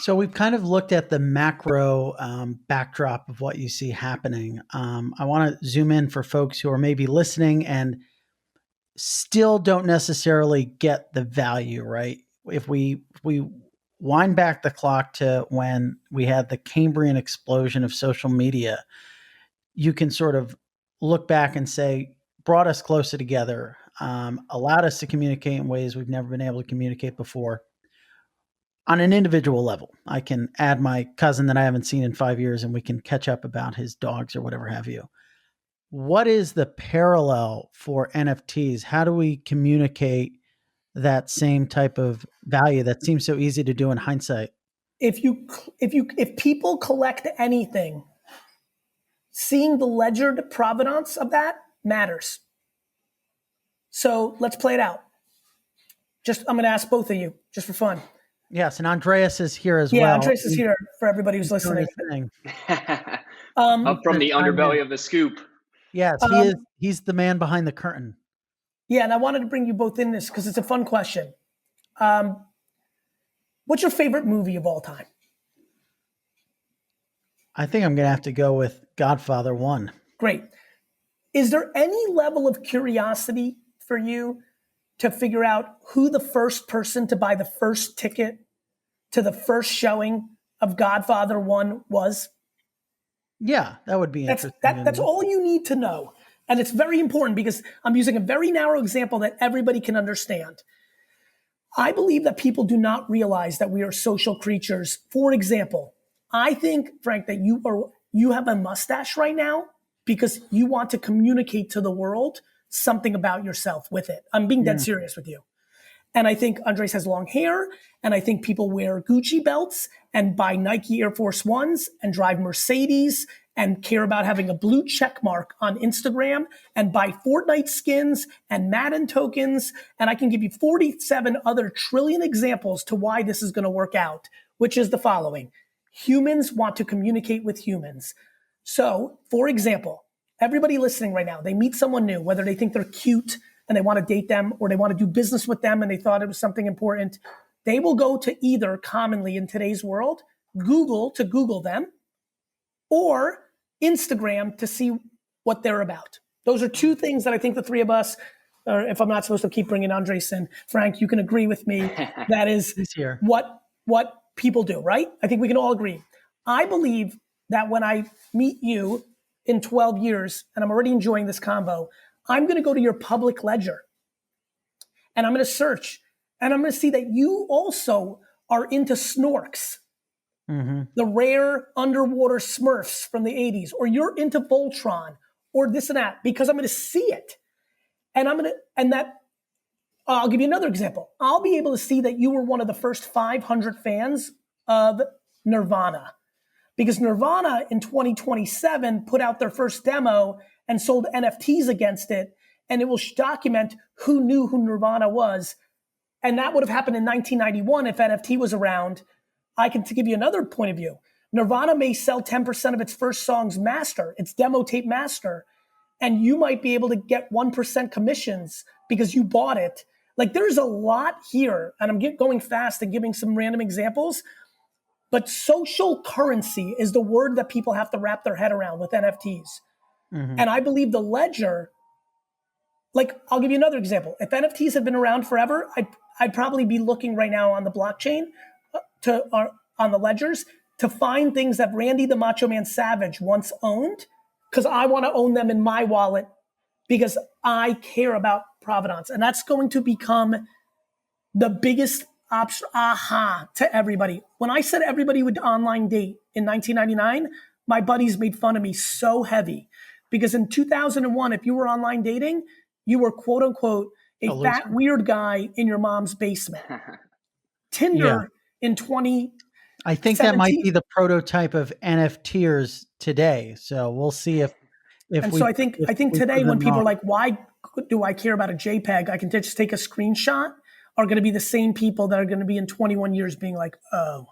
So we've kind of looked at the macro backdrop of what you see happening. I want to zoom in for folks who are maybe listening and still don't necessarily get the value, right? If we wind back the clock to when we had the Cambrian explosion of social media, you can sort of look back and say, brought us closer together, allowed us to communicate in ways we've never been able to communicate before on an individual level. I can add my cousin that I haven't seen in 5 years and we can catch up about his dogs or whatever have you. What is the parallel for NFTs? How do we communicate that same type of value that seems so easy to do in hindsight? If people collect anything, seeing the ledgered provenance of that matters. So let's play it out. I'm going to ask both of you just for fun. Yes, and Andreas is here as well. Yeah, Andreas is here for everybody who's listening. Up from the underbelly of the scoop. Yes, he's the man behind the curtain. Yeah, and I wanted to bring you both in this because it's a fun question. What's your favorite movie of all time? I think I'm going to have to go with Godfather 1. Great. Is there any level of curiosity for you to figure out who the first person to buy the first ticket to the first showing of Godfather 1 was? Yeah, that would be interesting. That's all you need to know. And it's very important because I'm using a very narrow example that everybody can understand. I believe that people do not realize that we are social creatures. For example, I think, Frank, that you have a mustache right now because you want to communicate to the world something about yourself with it. I'm being dead serious with you. And I think Andres has long hair, and I think people wear Gucci belts and buy Nike Air Force Ones and drive Mercedes and care about having a blue check mark on Instagram and buy Fortnite skins and Madden tokens. And I can give you 47 other trillion examples to why this is going to work out, which is the following. Humans want to communicate with humans. So, for example, everybody listening right now, they meet someone new, whether they think they're cute and they want to date them or they want to do business with them and they thought it was something important. They will go to either commonly in today's world, Google to Google them, or Instagram to see what they're about. Those are two things that I think the three of us, or if I'm not supposed to keep bringing Andres in, Frank, you can agree with me. That is what people do, right? I think we can all agree. I believe that when I meet you in 12 years, and I'm already enjoying this combo, I'm going to go to your public ledger and I'm going to search and I'm going to see that you also are into snorks, the rare underwater Smurfs from the 80s, or you're into Voltron or this and that, because I'm going to see it. And I'll give you another example. I'll be able to see that you were one of the first 500 fans of Nirvana, because Nirvana in 2027 put out their first demo and sold NFTs against it. And it will document who knew who Nirvana was. And that would have happened in 1991 if NFT was around. I can give you another point of view. Nirvana may sell 10% of its first song's master, its demo tape master. And you might be able to get 1% commissions because you bought it. Like, there's a lot here. And I'm going fast and giving some random examples. But social currency is the word that people have to wrap their head around with NFTs. And I believe the ledger, like, I'll give you another example. If NFTs had been around forever, I'd probably be looking right now on the blockchain on the ledgers to find things that Randy the Macho Man Savage once owned, because I want to own them in my wallet because I care about provenance. And that's going to become the biggest aha to everybody. When I said everybody would online date in 1999, my buddies made fun of me so heavy. Because in 2001, if you were online dating, you were, quote unquote, a fat, weird guy in your mom's basement. Tinder in 2017. I think that might be the prototype of NFTers today. So we'll see if so I think today when people are like, why do I care about a JPEG? I can just take a screenshot, are going to be the same people that are going to be in 21 years being like, oh.